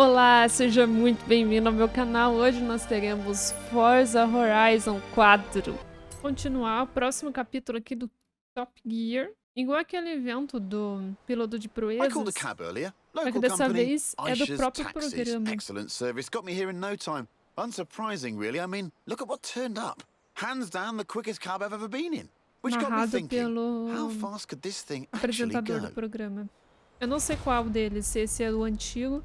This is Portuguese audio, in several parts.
Olá, seja muito bem-vindo ao meu canal. Hoje nós teremos Forza Horizon 4. Continuar o próximo capítulo aqui do Top Gear. Igual aquele evento do piloto de proezas, só que dessa vez é do próprio programa. Excellent service got me here in no time. Unsurprising, really. I mean, look at what turned up. Hands down the quickest cab I've ever been in. Which got me thinking, how fast could this thing actually apresentador go? do programa. Eu não sei qual deles, se esse é o antigo.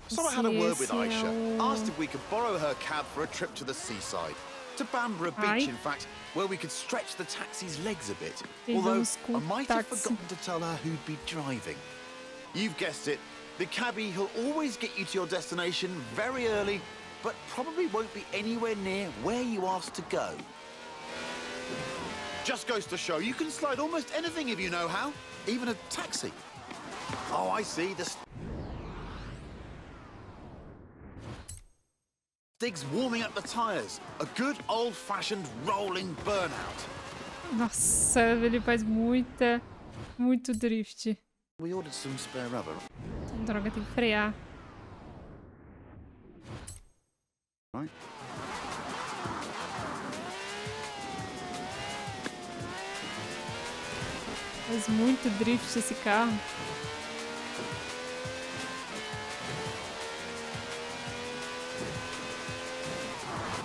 So I had a word with Aisha, asked if we could borrow her cab for a trip to the seaside. To Bamborough Beach, in fact, where we could stretch the taxi's legs a bit. Although, I might have forgotten to tell her who'd be driving. You've guessed it. The cabbie who'll always get you to your destination very early, but probably won't be anywhere near where you asked to go. Just goes to show you can slide almost anything if you know how, even a taxi. Oh, I see. The Stig's warming up the tires. A good old-fashioned rolling burnout. Nossa, ele faz muito drift. We ordered some spare rubber. Droga, tem que frear. Right. Faz muito drift esse carro.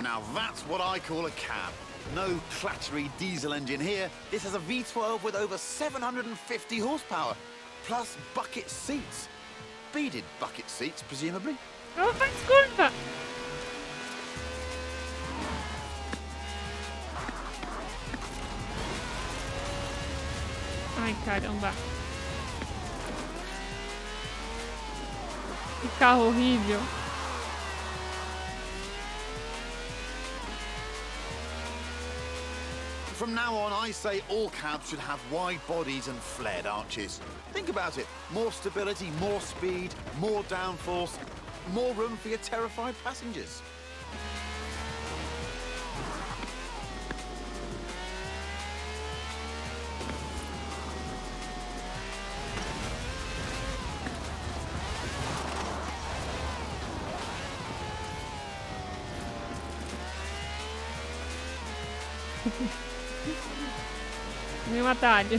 Now that's what I call a cab. No clattery diesel engine here. This has a V12 with over 750 horsepower, plus bucket seats. Beaded bucket seats, presumably. Oh, faz curva! Ai, caramba. Que carro horrível. From now on, I say all cabs should have wide bodies and flared arches. Think about it. More stability, more speed, more downforce, more room for your terrified passengers. Atalho.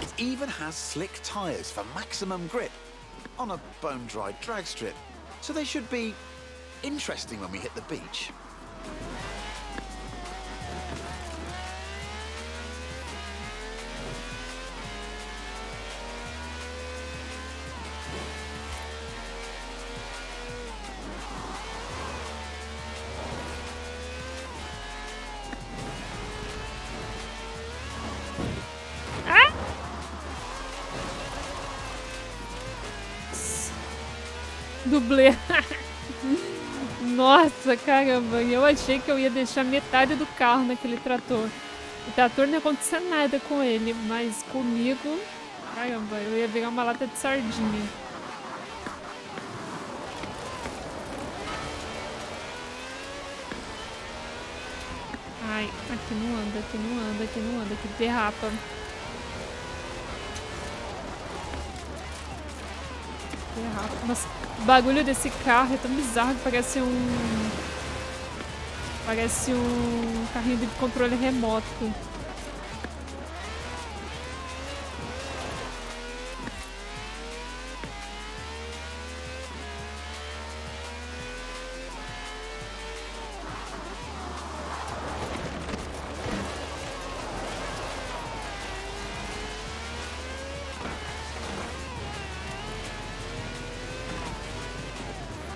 It even has slick tyres for maximum grip on a bone-dry drag strip, so they should be interesting when we hit the beach. Dublê. Nossa, caramba. Eu achei que eu ia deixar metade do carro naquele trator. O trator não ia acontecer nada com ele, mas comigo, caramba, eu ia virar uma lata de sardinha. Ai, aqui não anda, aqui não anda, aqui não anda, aqui derrapa. Nossa, o bagulho desse carro é tão bizarro que parece um carrinho de controle remoto.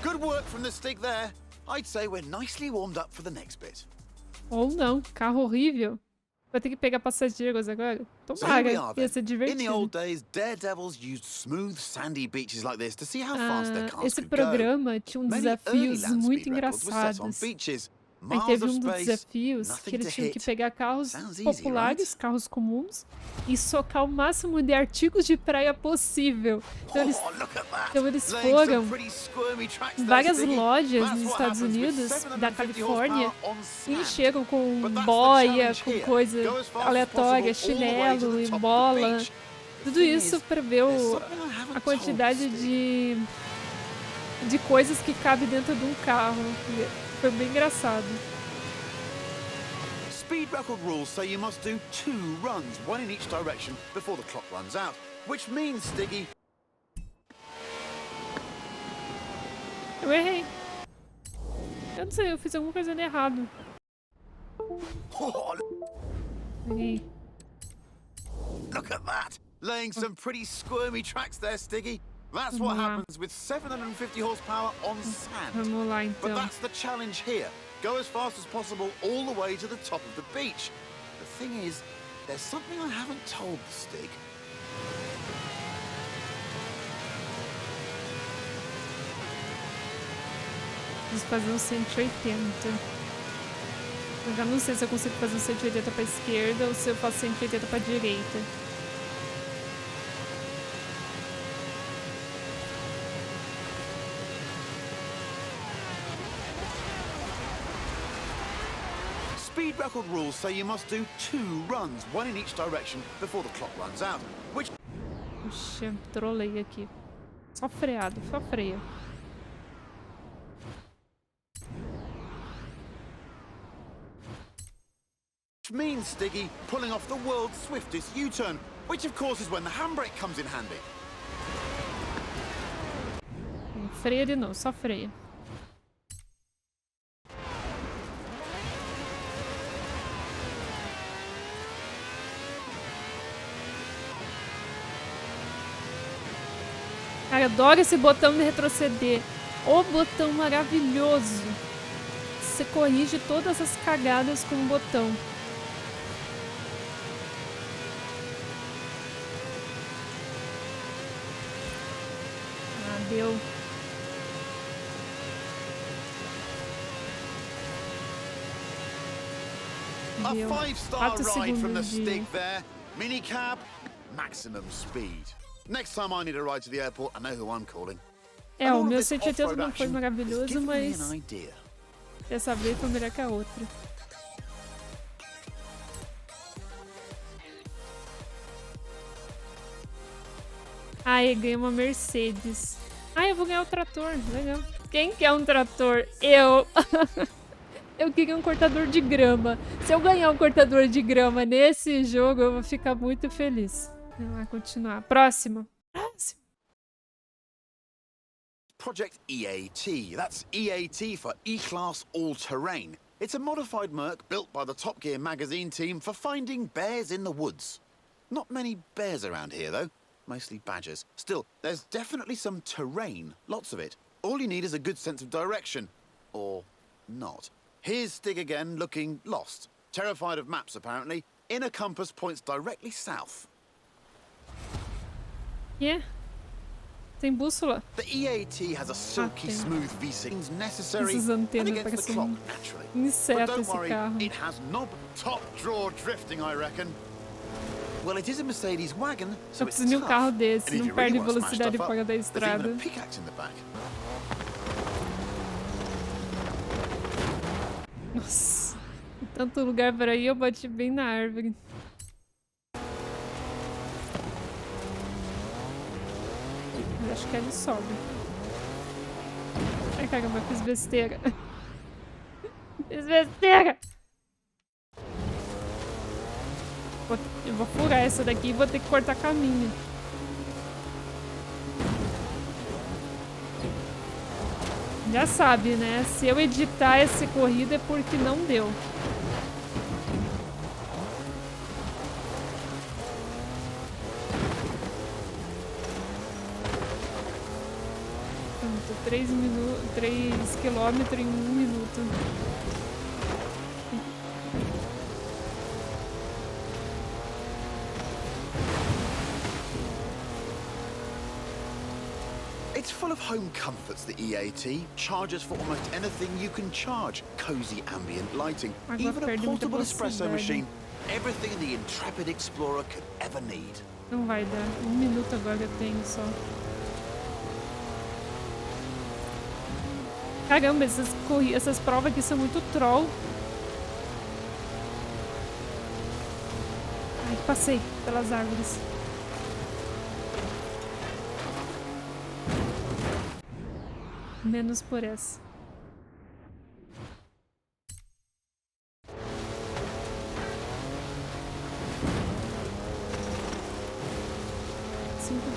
Good work from the Stig there. I'd say we're nicely warmed up for the next bit. Ou não, carro horrível. Vou ter que pegar passageiros agora. Tomara, ia ser divertido. In the old days, daredevils used smooth, sandy beaches like this to see how fast their cars esse could go. programa tinha desafios muito engraçados. Aí teve dos desafios que eles tinham que pegar carros populares, carros comuns, e socar o máximo de artigos de praia possível. Então eles foram em várias lojas nos Estados Unidos, da Califórnia, e encheram com boia, com coisa aleatória, chinelo e bola. Tudo isso para ver a quantidade de de coisas que cabem dentro de um carro. Foi bem engraçado. Speed record rules say you must do 2 runs, 1 in each direction, before the clock runs out. Which means, Stiggy... Eu errei. Eu não sei, eu fiz alguma coisa de errado. Errei. Look at that! Laying some pretty squirmy tracks there, Stiggy. That's what happens with 750 horsepower on sand. Vamos lá, então. But that's the challenge here. Go as fast as possible all the way to the top of the beach. The thing is, there's something I haven't told the Stig. Preciso fazer um 180. Eu já não sei se eu consigo fazer um 180 para a esquerda ou se eu faço 180 para a direita. Speed record rules say you must do 2 runs, 1 in each direction, before the clock runs out. Which... Puxa, trolei aqui. Só freado, só freia. Which means, Stiggy, pulling off the world's swiftest U-turn, which of course is when the handbrake comes in handy. Freia de novo, só freia. Cara, adoro esse botão de retroceder. O botão maravilhoso. Você corrige todas as cagadas com o botão. Ah, deu. A 5-star ride from the Stig there. Mini cab, maximum speed. Next time I need a ride to the airport, I know who I'm calling. É, o meu 180 não foi maravilhoso, mas dessa vez foi melhor que a outra. Ai, ganhei uma Mercedes. Ai, eu vou ganhar o trator, legal. Quem quer um trator? Eu! Eu queria um cortador de grama. Se eu ganhar um cortador de grama nesse jogo, eu vou ficar muito feliz. Vamos continuar. Próximo. Próximo. Project EAT. That's EAT for E-Class All-Terrain. It's a modified Merc built by the Top Gear magazine team for finding bears in the woods. Not many bears around here, though. Mostly badgers. Still, there's definitely some terrain. Lots of it. All you need is a good sense of direction. Or not. Here's Stig again, looking lost. Terrified of maps, apparently. Inner compass points directly south. Yeah. Tem bússola. The EAT has a silky smooth V6 necessary Essas and antenas against the parecem clock, naturally. inseto But don't esse worry, carro. it has knob top drawer drifting, I reckon. Well, it is a Mercedes wagon, so Eu it's preciso de um tough. carro And desse, if não you really perde want to smash velocidade stuff up, fora da there's even estrada. a pickaxe in the back. Nossa, tanto lugar para ir, eu bati bem na árvore. Mas acho que ele sobe. Ai, caramba, fiz besteira. Fiz besteira! Eu vou furar essa daqui e vou ter que cortar caminho. Já sabe, né? Se eu editar essa corrida é porque não deu. Pronto, 3 quilômetros em 1 minuto. It's full of home comforts, the EAT. Charges for almost anything you can charge. Cozy ambient lighting. Even a portable espresso machine. Everything the intrepid explorer could ever need. Não vai dar. 1 minuto agora eu tenho só. Caramba, essas provas aqui são muito troll. Ai, passei pelas árvores. Menos por essa.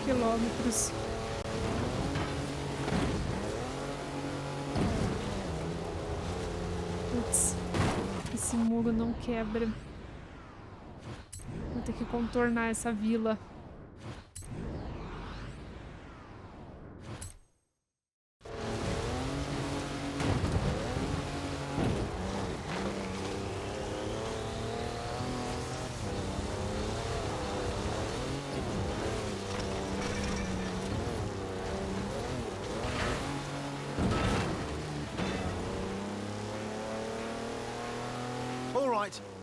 Quilômetros. Putz, esse muro não quebra. Vou ter que contornar essa vila.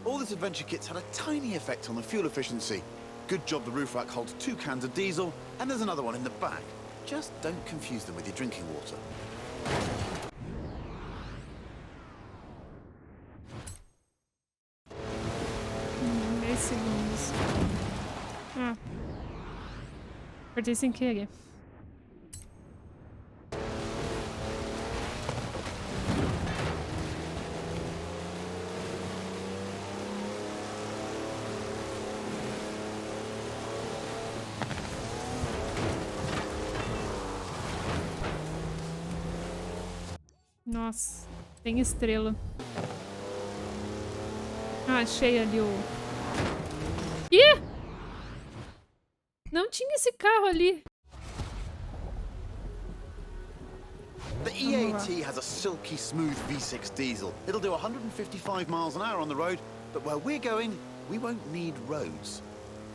All this adventure kit's had a tiny effect on the fuel efficiency. Good job the roof rack holds 2 cans of diesel, and there's another one in the back. Just don't confuse them with your drinking water. 10 segundos. Ah. Apertei sem querer. Nossa, tem estrela. Ah, achei ali o... Ih! Não tinha esse carro ali. The EAT has a silky smooth V6 diesel. It'll do 155 miles an hour on the road, but where we're going, we won't need roads.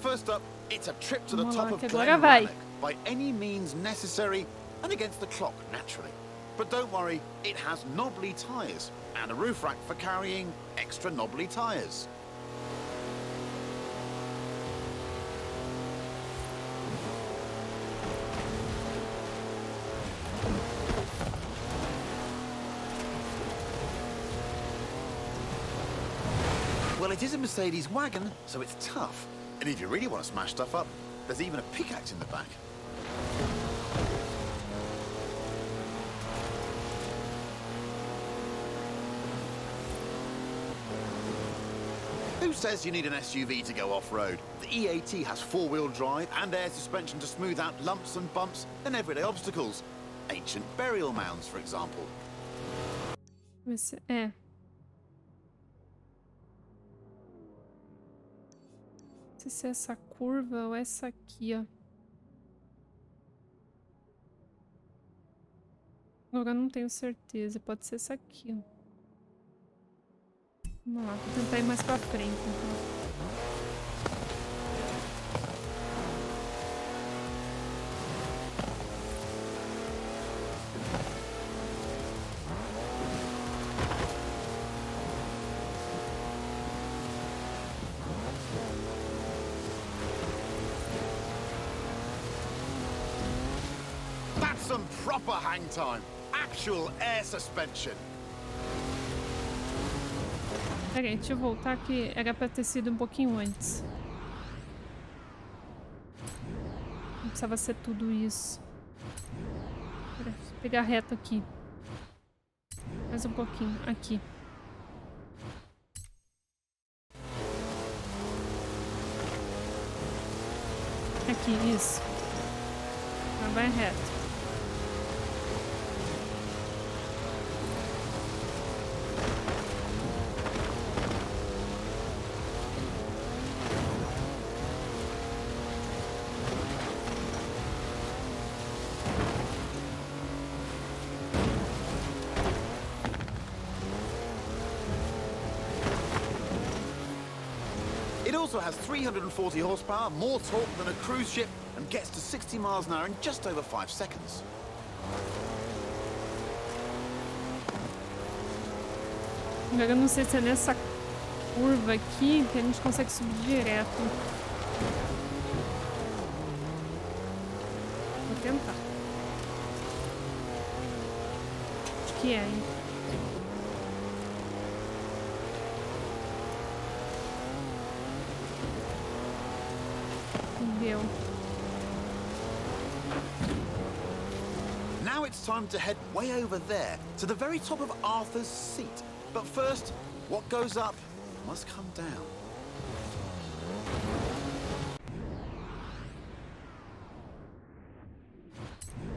First up, it's a trip to the top of Glen by any means necessary and against the clock, naturally. But don't worry, it has knobbly tyres and a roof rack for carrying extra knobbly tyres. Well, it is a Mercedes wagon, so it's tough. And if you really want to smash stuff up, there's even a pickaxe in the back. Who says you need an SUV to go off-road? The EAT has 4-wheel drive and air suspension to smooth out lumps and bumps and everyday obstacles. Ancient burial mounds, for example. É. Não sei se é essa curva ou essa aqui, ó. Agora eu não tenho certeza. Pode ser essa aqui, ó. Vamos lá, vou tentar ir mais pra frente, então. That's some proper hang time. Actual air suspension. Peraí, deixa eu voltar que era pra ter sido um pouquinho antes. Não precisava ser tudo isso. Pera, deixa eu pegar reto aqui. Mais um pouquinho. Aqui. Aqui, isso. Vai reto. It also has 340 horsepower, more torque than a cruise ship, and gets to 60 miles an hour in just over 5 seconds. Agora eu não sei se é nessa curva aqui que a gente consegue subir direto. Vou tentar. Acho que é, hein? Now it's it's time to head way over there, to the very top of Arthur's seat. But first, what goes up must come down.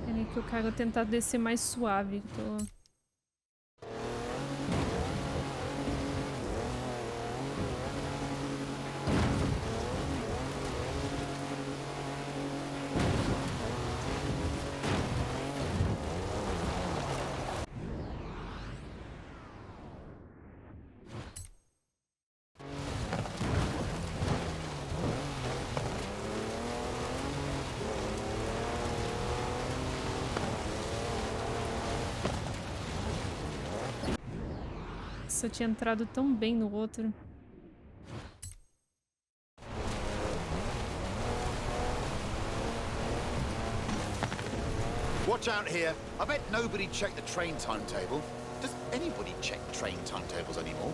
Peraí que eu quero tentar descer mais suave. Eu tinha entrado tão bem no outro. Watch out here. I bet nobody checked the train timetable. Does anybody check train timetables anymore?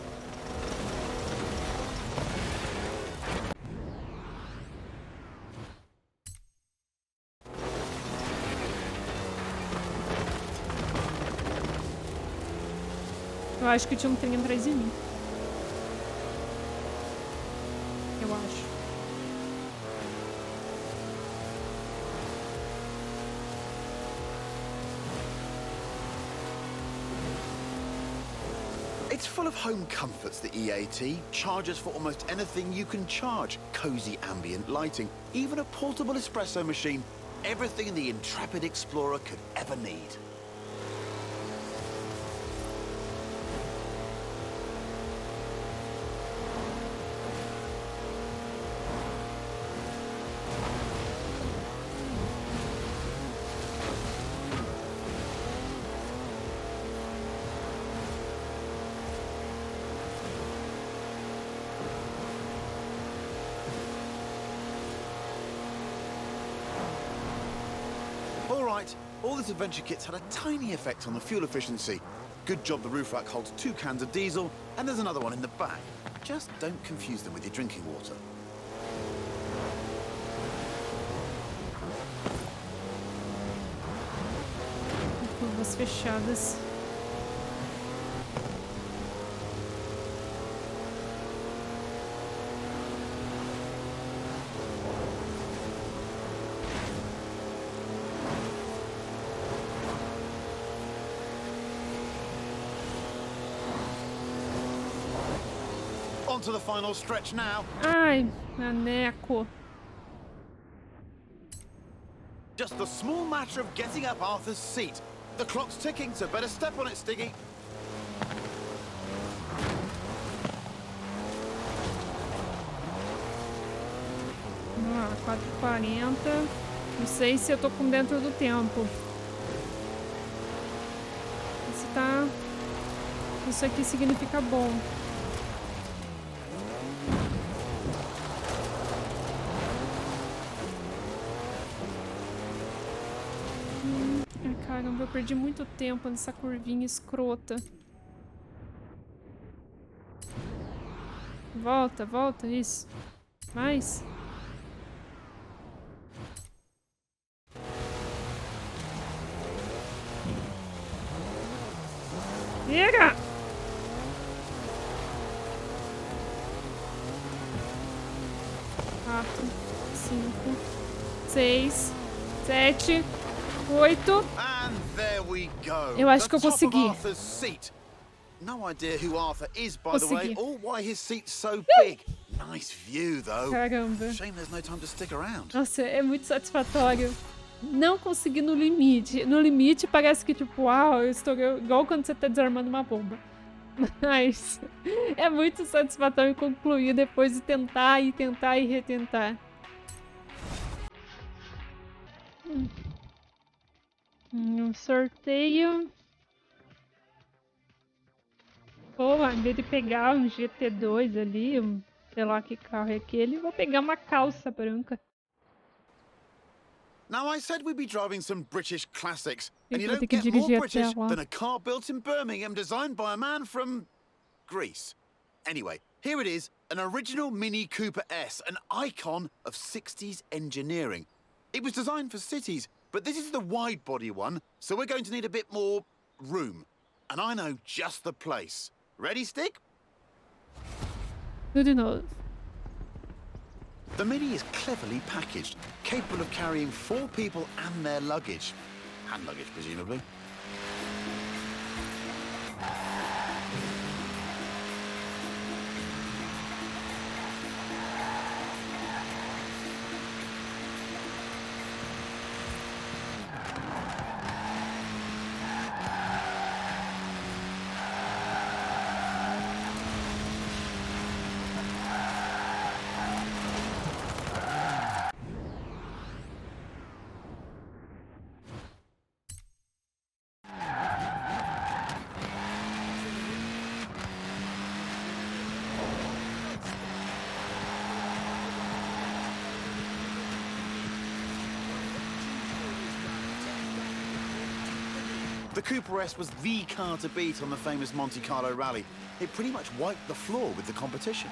Eu acho que tinha um trem atrás de mim. Eu acho. It's full of home comforts, the EAT. Charges for almost anything you can charge. Cozy ambient lighting. Even a portable espresso machine. Everything the intrepid explorer could ever need. All this adventure kit's had a tiny effect on the fuel efficiency. Good job the roof rack holds 2 cans of diesel, and there's another one in the back. Just don't confuse them with your drinking water. Curvas fechadas. On to the final stretch now. Ai, maneco. Just the small matter of getting up Arthur's seat. The clock's ticking, so better step on it, Stiggy. Ah, 4h40. Não sei se eu tô com dentro do tempo. Se tá... Isso aqui significa bom. Caramba, eu perdi muito tempo nessa curvinha escrota. Volta, volta, isso. Mais. Chega! Quatro, 5, 6, 7, 8. Eu acho que eu consegui. No idea who Arthur is, by the way, or why his seat's so big. Nice view, though. Caramba. Shame there's no time to stick around. Nossa, é muito satisfatório. Não consegui no limite. No limite parece que, tipo, uau, eu estou igual quando você tá desarmando uma bomba. Mas é muito satisfatório concluir depois de tentar e tentar e retentar. Um sorteio. Pô, em vez de pegar um GT2 ali, sei lá que carro é aquele, vou pegar uma calça branca. Now I said we'd be driving some British classics, and you don't get more British than a car built in Birmingham designed by a man from Greece. Anyway, here it is, an original Mini Cooper S, an icon of 60s engineering. It was designed for cities, but this is the wide body one, so we're going to need a bit more room. And I know just the place. Ready, Stick? Tudo de novo. The Mini is cleverly packaged, capable of carrying 4 people and their luggage. Hand luggage, presumably. The Cooper S was the car to beat on the famous Monte Carlo rally. It pretty much wiped the floor with the competition.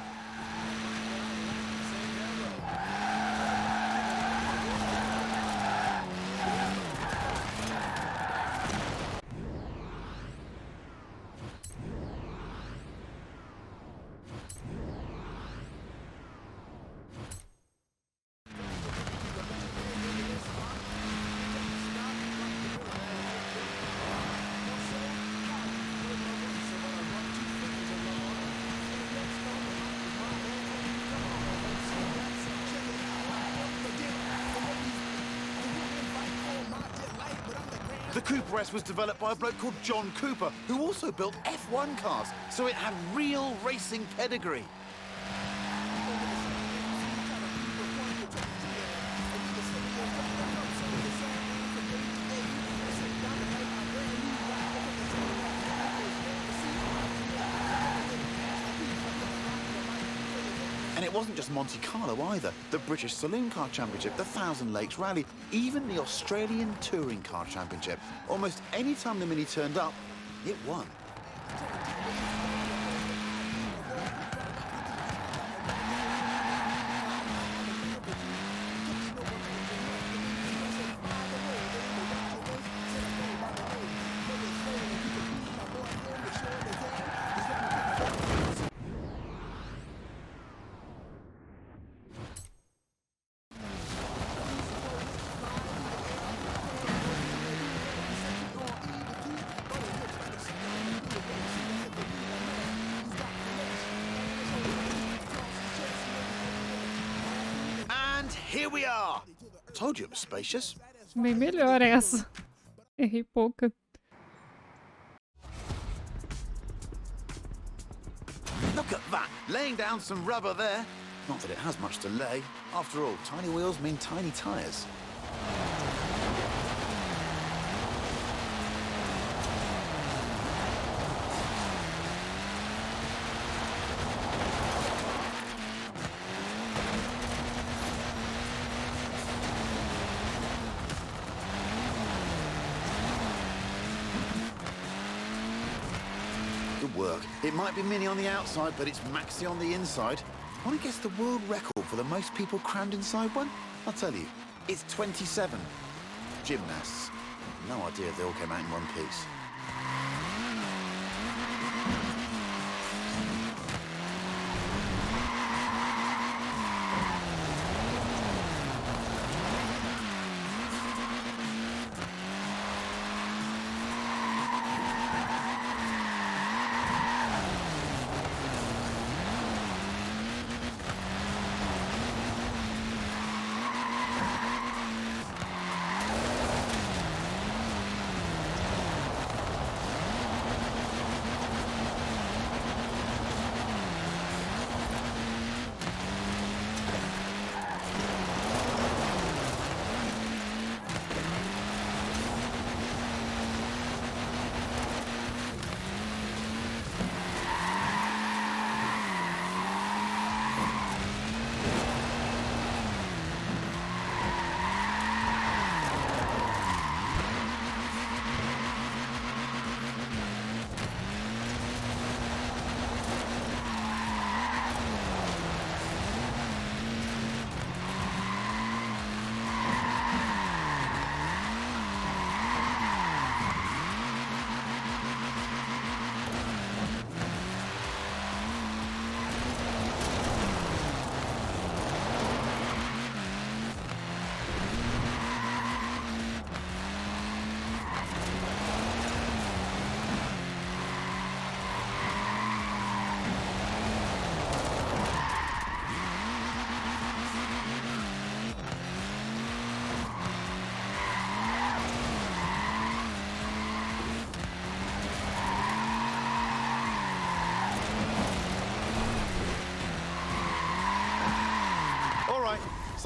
The Cooper S was developed by a bloke called John Cooper, who also built F1 cars, so it had real racing pedigree. And it wasn't just Monte Carlo either. The British Saloon Car Championship, the Thousand Lakes Rally, even the Australian Touring Car Championship. Almost any time the Mini turned up, it won. Here we are. Told you it was spacious. Bem melhor essa. Errei pouca. Look at that, laying down some rubber there. Not that it has much to lay. After all, tiny wheels mean tiny tyres. Good work. It might be Mini on the outside, but it's Maxi on the inside. Want to guess the world record for the most people crammed inside one? I'll tell you, it's 27. Gymnasts. No idea if they all came out in one piece.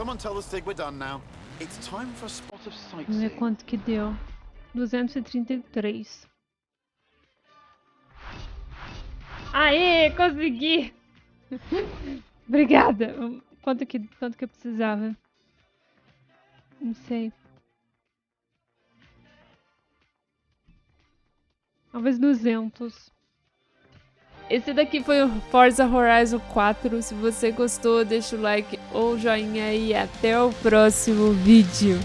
Someone tell the Stig we're done now. It's time for a spot of Vamos ver sightseeing. quanto que deu. 233. Aê, consegui! Obrigada. Quanto que eu precisava? Não sei. Talvez 200. Esse daqui foi o Forza Horizon 4. Se você gostou, deixa o like ou joinha e até o próximo vídeo.